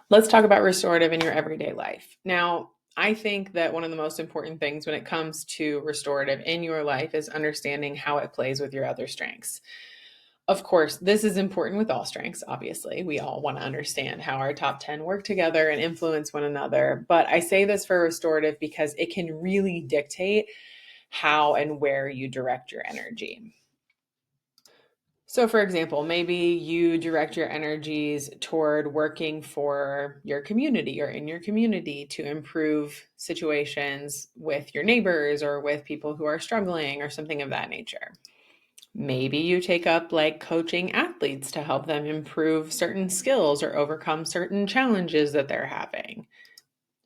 Let's talk about restorative in your everyday life. Now, I think that one of the most important things when it comes to restorative in your life is understanding how it plays with your other strengths. Of course, this is important with all strengths, obviously. We all want to understand how our top 10 work together and influence one another. But I say this for restorative because it can really dictate how and where you direct your energy. So, for example, maybe you direct your energies toward working for your community or in your community to improve situations with your neighbors or with people who are struggling or something of that nature. Maybe you take up like coaching athletes to help them improve certain skills or overcome certain challenges that they're having.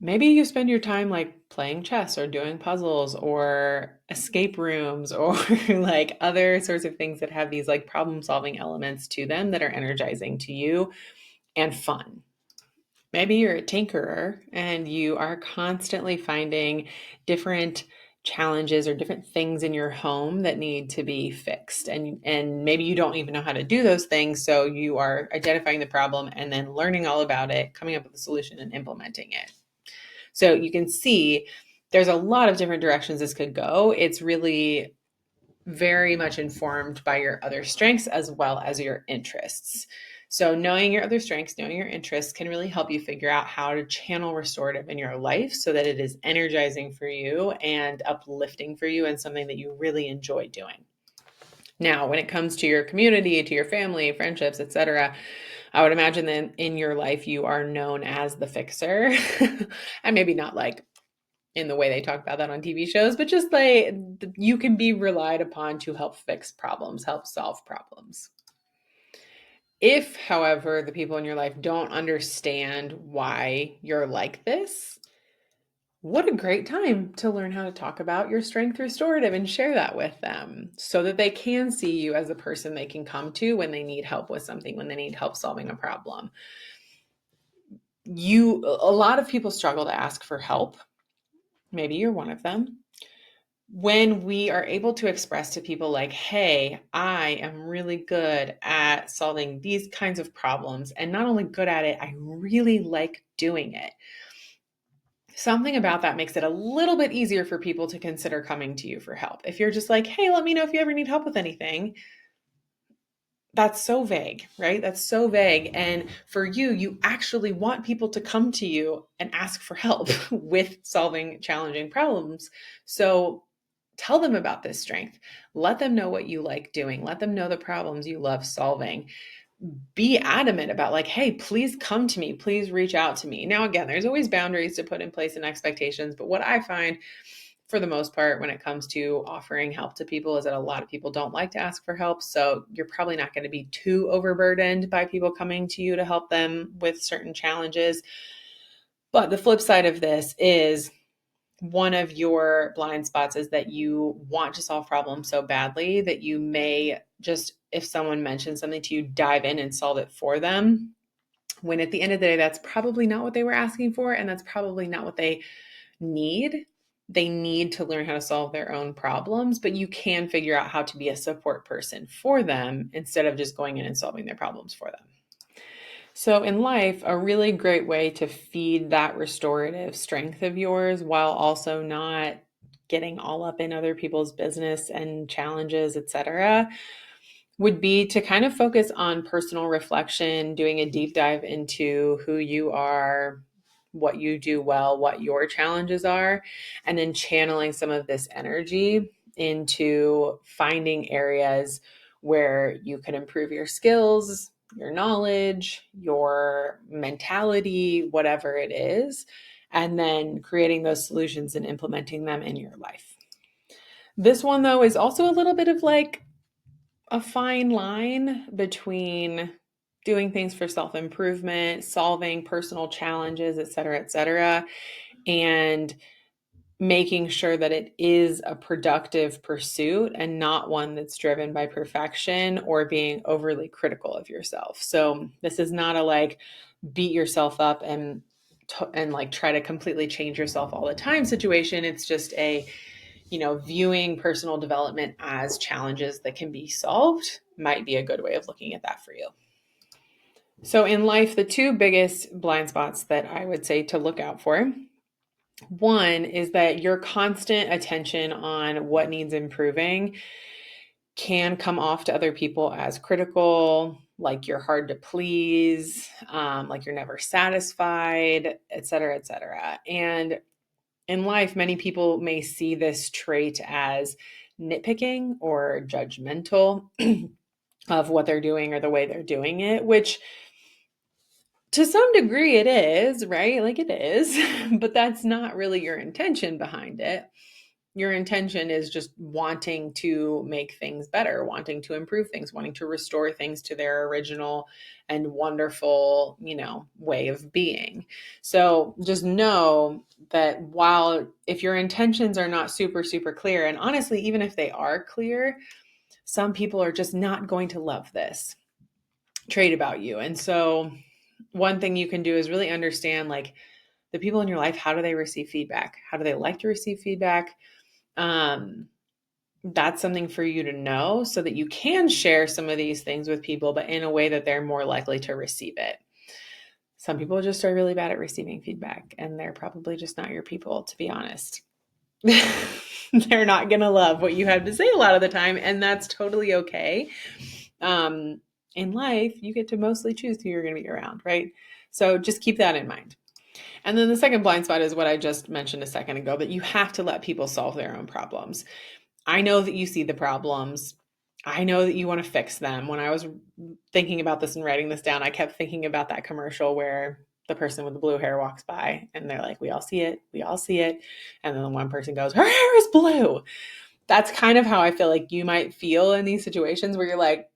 Maybe you spend your time like playing chess or doing puzzles or escape rooms or like other sorts of things that have these like problem solving elements to them that are energizing to you and fun. Maybe you're a tinkerer and you are constantly finding different challenges or different things in your home that need to be fixed, and maybe you don't even know how to do those things, so you are identifying the problem and then learning all about it, coming up with a solution and implementing it. So you can see there's a lot of different directions this could go. It's really very much informed by your other strengths as well as your interests. So, knowing your other strengths, knowing your interests can really help you figure out how to channel restorative in your life so that it is energizing for you and uplifting for you and something that you really enjoy doing. Now, when it comes to your community, to your family, friendships, etc., I would imagine that in your life you are known as the fixer. And maybe not like in the way they talk about that on TV shows, but just like you can be relied upon to help fix problems, help solve problems. If, however, the people in your life don't understand why you're like this, what a great time to learn how to talk about your strength restorative and share that with them so that they can see you as a person they can come to when they need help with something, when they need help solving a problem. A lot of people struggle to ask for help. Maybe you're one of them. When we are able to express to people like, hey, I am really good at solving these kinds of problems, and not only good at it, I really like doing it. Something about that makes it a little bit easier for people to consider coming to you for help. If you're just like, hey, let me know if you ever need help with anything, that's so vague, right? That's so vague. And for you, you actually want people to come to you and ask for help with solving challenging problems. So tell them about this strength. Let them know what you like doing. Let them know the problems you love solving. Be adamant about like, hey, please come to me. Please reach out to me. Now, again, there's always boundaries to put in place and expectations. But what I find for the most part, when it comes to offering help to people, is that a lot of people don't like to ask for help. So you're probably not going to be too overburdened by people coming to you to help them with certain challenges. But the flip side of this is one of your blind spots is that you want to solve problems so badly that you may just, if someone mentions something to you, dive in and solve it for them. When at the end of the day, that's probably not what they were asking for, and that's probably not what they need. They need to learn how to solve their own problems, but you can figure out how to be a support person for them instead of just going in and solving their problems for them. So, in life, a really great way to feed that restorative strength of yours while also not getting all up in other people's business and challenges, etc., would be to kind of focus on personal reflection, doing a deep dive into who you are, what you do well, what your challenges are, and then channeling some of this energy into finding areas where you can improve your skills, your knowledge, your mentality, whatever it is, and then creating those solutions and implementing them in your life. This one, though, is also a little bit of like a fine line between doing things for self-improvement, solving personal challenges, et cetera, and making sure that it is a productive pursuit and not one that's driven by perfection or being overly critical of yourself. So this is not a like beat yourself up and like try to completely change yourself all the time situation. It's just a viewing personal development as challenges that can be solved might be a good way of looking at that for you. So in life, the two biggest blind spots that I would say to look out for, one is that your constant attention on what needs improving can come off to other people as critical, like you're hard to please, like you're never satisfied, et cetera, et cetera. And in life, many people may see this trait as nitpicking or judgmental of what they're doing or the way they're doing it, which to some degree it is, right? Like it is, but that's not really your intention behind it. Your intention is just wanting to make things better, wanting to improve things, wanting to restore things to their original and wonderful, way of being. So just know that while if your intentions are not super, super clear, and honestly, even if they are clear, some people are just not going to love this trait about you. And so one thing you can do is really understand like the people in your life, how do they receive feedback? How do they like to receive feedback? That's something for you to know so that you can share some of these things with people, but in a way that they're more likely to receive it. Some people just are really bad at receiving feedback, and they're probably just not your people, to be honest. They're not going to love what you have to say a lot of the time, and that's totally okay. In life, you get to mostly choose who you're going to be around, right? So just keep that in mind. And then the second blind spot is what I just mentioned a second ago, but you have to let people solve their own problems. I know that you see the problems. I know that you want to fix them. When I was thinking about this and writing this down, I kept thinking about that commercial where the person with the blue hair walks by and they're like, we all see it. We all see it. And then the one person goes, her hair is blue. That's kind of how I feel like you might feel in these situations where you're like,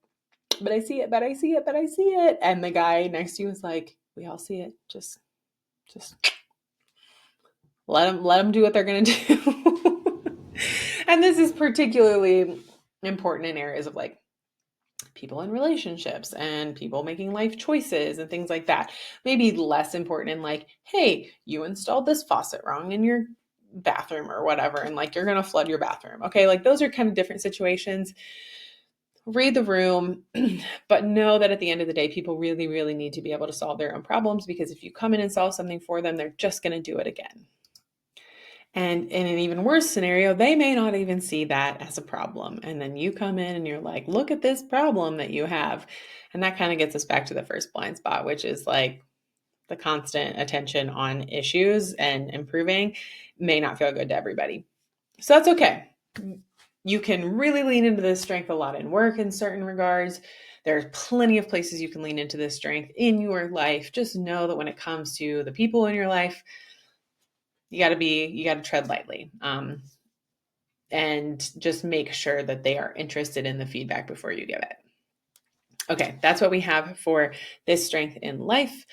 but I see it, but I see it, but I see it. And the guy next to you is like, we all see it. Just let them do what they're going to do. And this is particularly important in areas of like people in relationships and people making life choices and things like that. Maybe less important in like, hey, you installed this faucet wrong in your bathroom or whatever, and like you're going to flood your bathroom. Okay, like those are kind of different situations. Read the room, but know that at the end of the day, people really, really need to be able to solve their own problems, because if you come in and solve something for them, they're just going to do it again. And in an even worse scenario, they may not even see that as a problem. And then you come in and you're like, look at this problem that you have. And that kind of gets us back to the first blind spot, which is like the constant attention on issues and improving may not feel good to everybody. So that's okay. You can really lean into this strength a lot in work in certain regards. There's plenty of places you can lean into this strength in your life. Just know that when it comes to the people in your life, you got to tread lightly, and just make sure that they are interested in the feedback before you give it. Okay, that's what we have for this strength in life.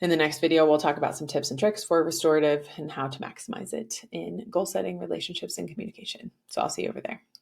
In the next video, we'll talk about some tips and tricks for restorative and how to maximize it in goal setting, relationships, and communication. So I'll see you over there.